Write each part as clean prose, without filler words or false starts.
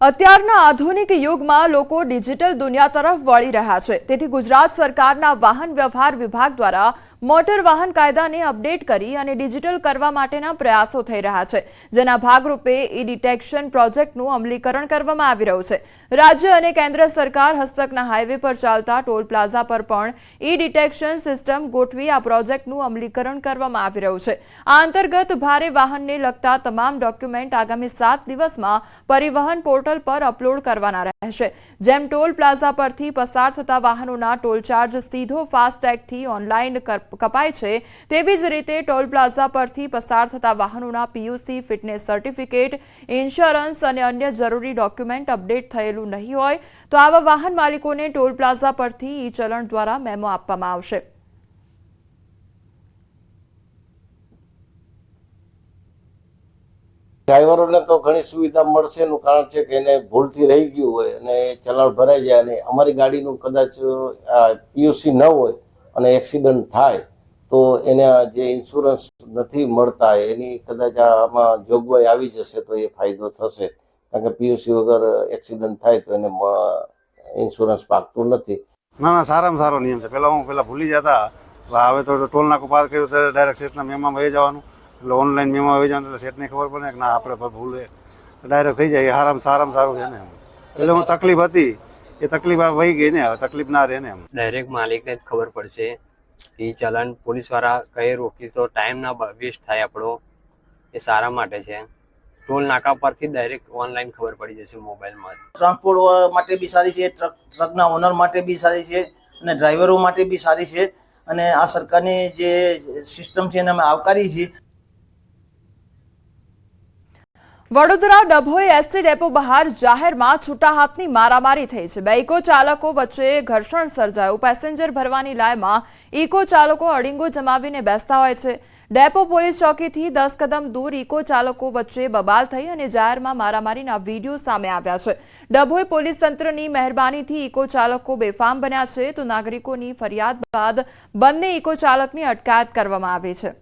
અત્યારના આધુનિક યુગમાં લોકો ડિજિટલ દુનિયા તરફ વળી રહ્યા છે। તેથી ગુજરાત સરકારના વાહન વ્યવહાર વિભાગ દ્વારા મોટર વાહન કાયદાને અપડેટ કરી અને ડિજિટલ કરવા માટેના પ્રયાસો થઈ રહ્યા છે, જેના ભાગરૂપે ઈ ડિટેક્શન પ્રોજેક્ટનું અમલીકરણ કરવામાં આવી રહ્યું છે। રાજ્ય અને કેન્દ્ર સરકાર હસ્તકના હાઈવે પર ચાલતા ટોલ પ્લાઝા પર પણ ઈ ડિટેક્શન સિસ્ટમ ગોઠવી આ પ્રોજેક્ટનું અમલીકરણ કરવામાં આવી રહ્યું છે। આ અંતર્ગત ભારે વાહનને લગતા તમામ ડોક્યુમેન્ટ આગામી 7 દિવસમાં પરિવહન પોર્ટલ પર અપલોડ કરવાના રહેશે। જેમ ટોલ પ્લાઝા પરથી પસાર થતા વાહનોના ટોલ ચાર્જ સીધો ફાસ્ટેગથી ઓનલાઈન કપાય છે, તેવી જ રીતે ટોલ પ્લાઝા પરથી પસાર થતા વાહનોના પીયુસી, ફિટનેસ સર્ટિફિકેટ, ઇન્સ્યોરન્સ અને અન્ય જરૂરી ડોક્યુમેન્ટ અપડેટ થયેલું નહીં હોય તો આવા વાહન માલિકોને ટોલ પ્લાઝા પરથી ઈ ચલણ દ્વારા મેમો આપવામાં આવશે। ડ્રાઈવરોને તો ઘણી સુવિધા મળશે એનું કારણ છે કે એને ભૂલથી રહી ગયું હોય અને ચલાણ ભરાઈ જાય અને અમારી ગાડીનું કદાચ પીયુસી ન હોય અને એક્સિડન્ટ થાય તો એને જે ઇન્સ્યોરન્સ નથી મળતા એની કદાચ આમાં જોગવાઈ આવી જશે તો એ ફાયદો થશે, કારણ કે પીયુસી વગર એક્સિડન્ટ થાય તો એને ઇન્સ્યોરન્સ પાકતું નથી। ના, સારામાં સારો નિયમ છે। પહેલા ભૂલી જતા, હવે તો ટોલ નાકું પાર કર્યું તો ડાયરેક્ટ સેટના મેમોમાં વહી જવાનું, એટલે ઓનલાઈન મેમો વહી જવાનું, એટલે સેટને ખબર પડે કે ના આપણે ભૂલે ડાયરેક્ટ થઈ જાય। સારામાં સારું છે ને। એટલે હું તકલીફ હતી એ તકલીફ વહી ગઈ ને, હવે તકલીફ ના રહે ને। એમ ડાયરેક્ટ માલિકને જ ખબર પડશે એ ચલણ પોલીસ વાળા કઈ રોકી તો ટાઈમ ના વેસ્ટ થાય આપણો, એ સારા માટે છે। ટોલ નાકા પરથી ડાયરેક્ટ ઓનલાઈન ખબર પડી જશે મોબાઈલમાં। ટ્રાન્સપોર્ટ માટે બી સારી છે, ટ્રકના ઓનર માટે બી સારી છે અને ડ્રાઈવરો માટે બી સારી છે અને આ સરકારની જે સિસ્ટમ છે એને અમે આવકારી છીએ। વડોદરા ડભોઈ એસટી ડેપો બહાર જાહેરમાં છૂટા હાથની મારામારી થઈ છે। બે ઇકો ચાલકો વચ્ચે ઘર્ષણ સર્જાયું। પેસેન્જર ભરવાની લાઈનમાં ઇકો ચાલકો અડીંગો જમાવીને બેસતા હોય છે। ડેપો પોલીસ ચોકીથી 10 કદમ દૂર ઇકો ચાલકો વચ્ચે બબાલ થઈ અને જાહેરમાં મારામારીના વિડીયો સામે આવ્યા છે। ડભોઈ પોલીસ તંત્રની મહેરબાનીથી ઇકો ચાલકો બેફામ બન્યા છે, તો નાગરિકોની ફરિયાદ બાદ બંને ઇકો ચાલકની અટકાયત કરવામાં આવી છે।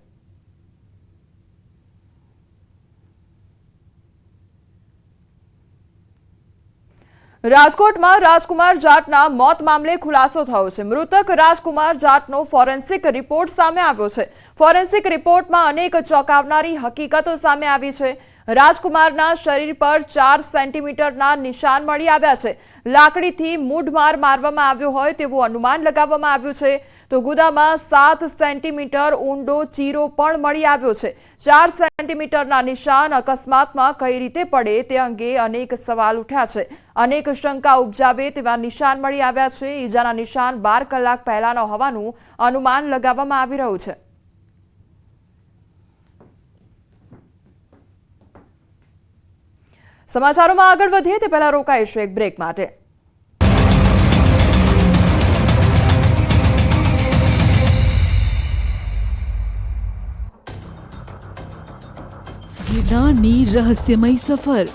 રાજકોટમાં રાજકુમાર જાટના મોત મામલે ખુલાસો થયો છે। મૃતક રાજકુમાર જાટનો ફોરેન્સિક રિપોર્ટ સામે આવ્યો છે। ફોરેન્સિક રિપોર્ટમાં અનેક ચોંકાવનારી હકીકતો સામે આવી છે। રાજકુમારના શરીર પર 4 સેન્ટીમીટરના નિશાન મળી આવ્યા છે। લાકડીથી મૂઢમાર મારવામાં આવ્યો હોય તેવું અનુમાન લગાવવામાં આવ્યું છે, તો ગુદામાં 7 સેન્ટીમીટર ઊંડો ચીરો પણ મળી આવ્યો છે। 4 સેન્ટીમીટરના નિશાન અકસ્માતમાં કઈ રીતે પડે તે અંગે અનેક સવાલ ઉઠ્યા છે। અનેક શંકા ઉપજાવે તેવા નિશાન મળી આવ્યા છે। ઈજાના નિશાન 12 કલાક પહેલાના હોવાનું અનુમાન લગાવવામાં આવી રહ્યું છે। સમાચારોમાં આગળ વધીએ તે પહેલા રોકાઈશું એક બ્રેક માટે। ગિરનારની રહસ્યમય સફર।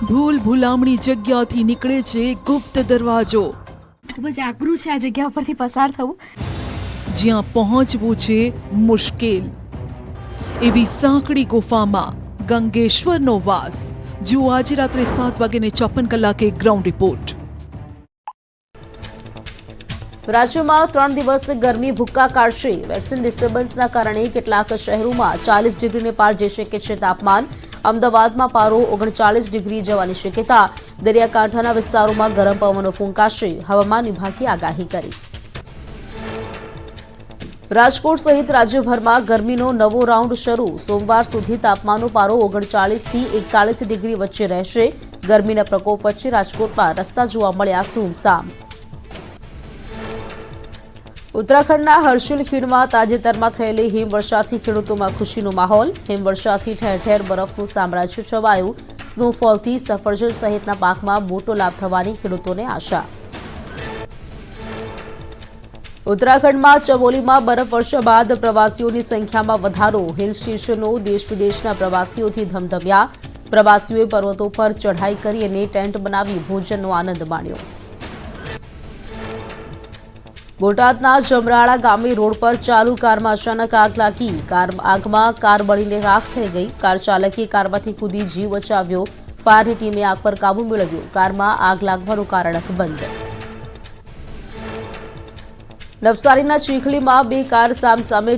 ભૂલ ભૂલામણી જગ્યાથી નીકળે છે ગુપ્ત દરવાજો। ખૂબ જ આકરું છે આ જગ્યા પરથી પસાર થવું, જ્યાં પહોંચવું છે મુશ્કેલ। એવી સાંકડી ગુફામાં ગંગેશ્વરનો વાસ। જુઓ આજે રાત્રે 7:54 ગ્રાઉન્ડ રિપોર્ટ। રાજ્યમાં 3 દિવસ ગરમી ભૂક્કા કાઢશે। વેસ્ટર્ન ડિસ્ટર્બન્સના કારણે કેટલાક શહેરોમાં 40 ડિગ્રીને પાર જઈ શકે છે તાપમાન। અમદાવાદમાં પારો 39 ડિગ્રી જવાની શક્યતા। દરિયાકાંઠાના વિસ્તારોમાં ગરમ પવનો ફૂંકાશે, હવામાન વિભાગે આગાહી કરી। રાજકોટ સહિત રાજ્યભરમાં ગરમીનો નવો રાઉન્ડ શરૂ। સોમવાર સુધી તાપમાનનો પારો 39 થી 41 ડિગ્રી વચ્ચે રહેશે। ગરમીના પ્રકોપ વચ્ચે રાજકોટમાં રસ્તા જોવા મળ્યા સૂમસામ। ઉત્તરાખંડના હર્ષિલ ખીણમાં તાજેતરમાં થયેલી હિમવર્ષાથી ખેડૂતોમાં ખુશીનો માહોલ। હિમવર્ષાથી ઠેર ઠેર બરફનું સામ્રાજ્ય છવાયું। સ્નોફોલથી સફરજન સહિતના પાકમાં મોટો લાભ થવાની ખેડૂતોને આશા। ઉત્તરાખંડમાં ચમોલીમાં બરફવર્ષા બાદ પ્રવાસીઓની સંખ્યામાં વધારો। હિલ સ્ટેશનો દેશ વિદેશના પ્રવાસીઓથી ધમધમ્યા। પ્રવાસીઓએ પર્વતો પર ચઢાઈ કરી અને ટેન્ટ બનાવી ભોજનનો આનંદ માણ્યો। બોટાદના જમરાળા ગામે રોડ પર ચાલુ કારમાં અચાનક આગ લાગી. આગમાં કાર બળીને રાખ થઈ ગઈ. કાર ચાલકે કારમાંથી કૂદી જીવ બચાવ્યો. ફાયરની ટીમે આગ પર કાબુ મેળવ્યો. કારમાં આગ લાગવાનું કારણ અકબંધ. નવસારીના ચીખલીમાં બે કાર સામસામે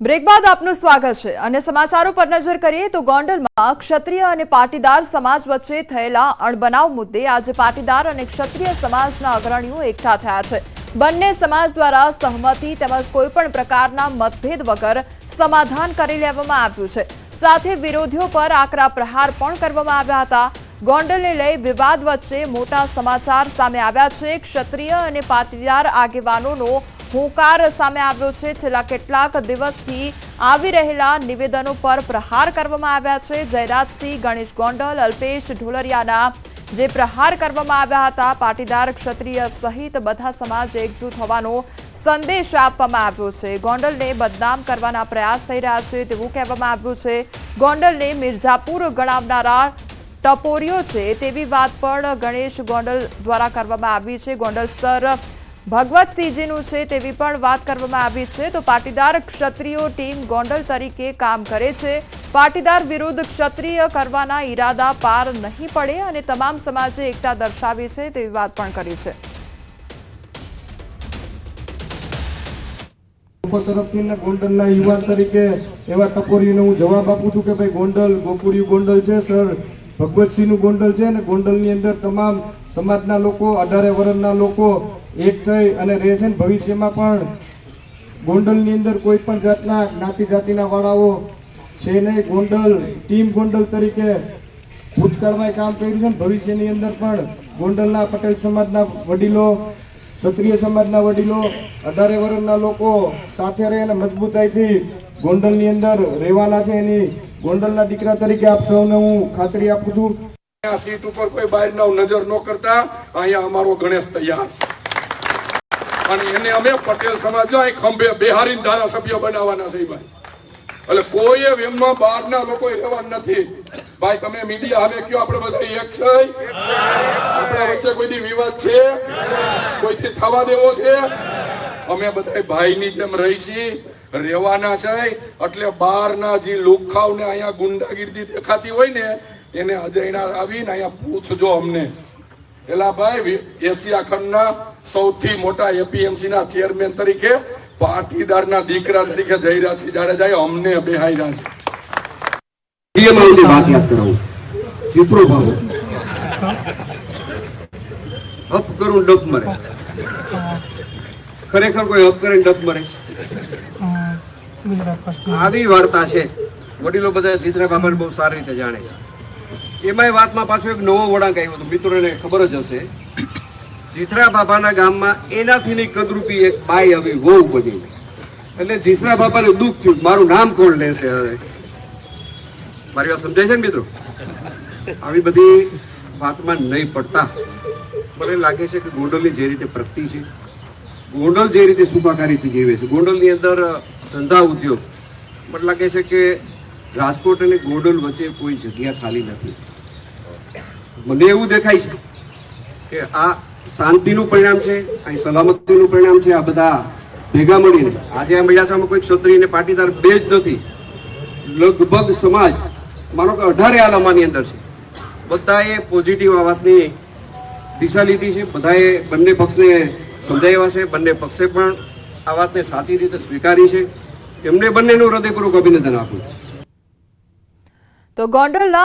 બ્રેક બાદ આપનું સ્વાગત છે અને સમાચારો પર નજર કરીએ તો ગોંડલમાં ક્ષત્રિય અને પાટીદાર સમાજ વચ્ચે થયેલા અણબનાવ મુદ્દે આજે પાટીદાર અને ક્ષત્રિય સમાજના અગ્રણીઓ એકઠા થયા છે. બંને સમાજ દ્વારા સહમતિ તેમજ કોઈપણ પ્રકારના મતભેદ વગર સમાધાન કરી લેવામાં આવ્યું છે. સાથે વિરોધીઓ પર આકરા પ્રહાર પણ કરવામાં આવ્યા હતા. ગોંડલને લઈ વિવાદ વચ્ચે મોટા સમાચાર સામે આવ્યા છે. ક્ષત્રિય અને પાટીદાર આગેવાનોનો હોંકાર સામે આવ્યો છે. છેલ્લા કેટલાક દિવસથી આવી રહેલા નિવેદનો પર પ્રહાર કરવામાં આવ્યા છે. જયરાજસિંહ, ગણેશ ગોંડલ, અલ્પેશ ઢોલરિયાના જે પ્રહાર કરવામાં આવ્યા હતા. પાટીદાર, ક્ષત્રિય સહિત બધા સમાજ એકજૂથ હોવાનો સંદેશ આપવામાં આવ્યો છે. ગોંડલને બદનામ કરવાના પ્રયાસ થઈ રહ્યા છે તેવું કહેવામાં આવ્યું છે. ગોંડલને મિર્ઝાપુર ગણાવનારા ટપોરીઓ છે તેવી વાત પણ ગણેશ ગોંડલ દ્વારા કરવામાં આવી છે. ગોંડલ સર ભગવતસિંહજીનું છે તેવી પણ વાત કરવામાં આવી છે. તો પાટીદાર ક્ષત્રિયો ટીમ ગોંડલ તરીકે કામ કરે છે. પાટીદાર વિરુદ્ધ ક્ષત્રિય કરવાના ઈરાદા પાર નહીં પડે અને તમામ સમાજે એકતા દર્શાવી છે તેવી વાત પણ કરી છે. તરફથી ગોંડલના યુવાન તરીકે એવા ટપોરીઓને હું જવાબ આપું છું કે ભાઈ ગોંડલ ગોકુળિયું ગોંડલ છે, સર ભગવતસિંહનું ગોંડલ છે અને ગોંડલની અંદર તમામ સમાજના લોકો 18 વર્ષના લોકો એક થઈ અને રહે છે. ભવિષ્યમાં પણ ગોંડલની અંદર કોઈ પણ જાતના જ્ઞાતિ જાતિના વાળાઓ છે નહીં. ગોંડલ ટીમ ગોંડલ તરીકે ભૂતકાળમાં કામ કર્યું છે. ભવિષ્યની અંદર પણ ગોંડલના પટેલ સમાજના વડીલો, ક્ષત્રિય સમાજના વડીલો, 18 વર્ષના લોકો સાથે રહી અને મજબૂતાઈથી ગોંડલની અંદર રહેવાના છે. એની ગોંડલના દીકરા તરીકે આપ સૌને હું ખાતરી આપું છું. આ સીટ ઉપર કોઈ બહારના નજર ન કરતા અહીંયા અમારો ગણેશ તૈયાર અને એને અમે પટેલ સમાજ ખંભે બેહારીને ધારાસભ્ય બનાવવાના છે ભાઈ. એટલે કોઈ એમમાં બહારના લોકો રહેવા નથી ભાઈ. તમે મીડિયા હવે કયો આપણે બધા એક છે? આપણા વચ્ચે કોઈ વિવાદ છે? કોઈથી થવા દેવો છે? અમે બધા ભાઈની જેમ રહી છીએ, રહેવાના છે. એટલે બહારના જે લુખાવને અહીંયા ગુંડાગીરી દેખાતી હોય ને એને અજયના આવીને અહીંયા પૂછજો અમને. એલા ભાઈ, એશિયા ખંડના સૌથી મોટા એપીએમસી ના ચેરમેન તરીકે પાટીદારના દીકરા તરીકે જયરાજસિંહ જાડેજાએ અમને બેહાર્યા છે. વાત યાદ કરાવું, ચિત્રો ભાવો અપ કરું ડપ મરે. ખરેખર કોઈ અપ કરે ડપ મરે? આવી વાર્તા છે. વડીલો બધા ચિત્રા બાબા બહુ સારી રીતે જાણે છે. એમાંય વાતમાં પાછો એક નવો વળાંક આવ્યો હતો, મિત્રોને ખબર જ હશે. જીથરા બાબાના ગામમાં એનાથી ની કદરૂપી એક બાઈ આવી વહુ બની. એટલે જીથરા બાબાને દુઃખ થયું, મારું નામ કોણ લેશે હવે? મારી વાત સમજાય છે ને મિત્રો? આવી બધી વાતમાં નહીં પડતા મને લાગે છે કે ગોંડલની જે રીતે પ્રગતિ છે, ગોંડલ જે રીતે સુખાકારીથી જીવે છે, ગોંડલની અંદર ધંધા ઉદ્યોગ, મને લાગે છે કે રાજકોટ અને ગોંડલ વચ્ચે કોઈ જગ્યા ખાલી નથી. મને એવું દેખાય છે કે આ શાંતિનું પરિણામ છે, આ સલામતીનું પરિણામ છે. આ બધા ભેગા મળીને આજે આ મેળાસામાં કોઈ ક્ષત્રિય અને પાટીદાર બે જ નથી, લગભગ સમાજ માનો કે 18 આલામાની અંદર છે. બધાએ પોઝિટિવ આ વાતની દિશા લીધી છે. બધાએ બંને પક્ષને સમજાવ્યા છે. બંને પક્ષે પણ આ વાતને સાચી રીતે સ્વીકારી છે. એમને બંનેનું હૃદયપૂર્વક અભિનંદન આપું છું. તો ગોંડલના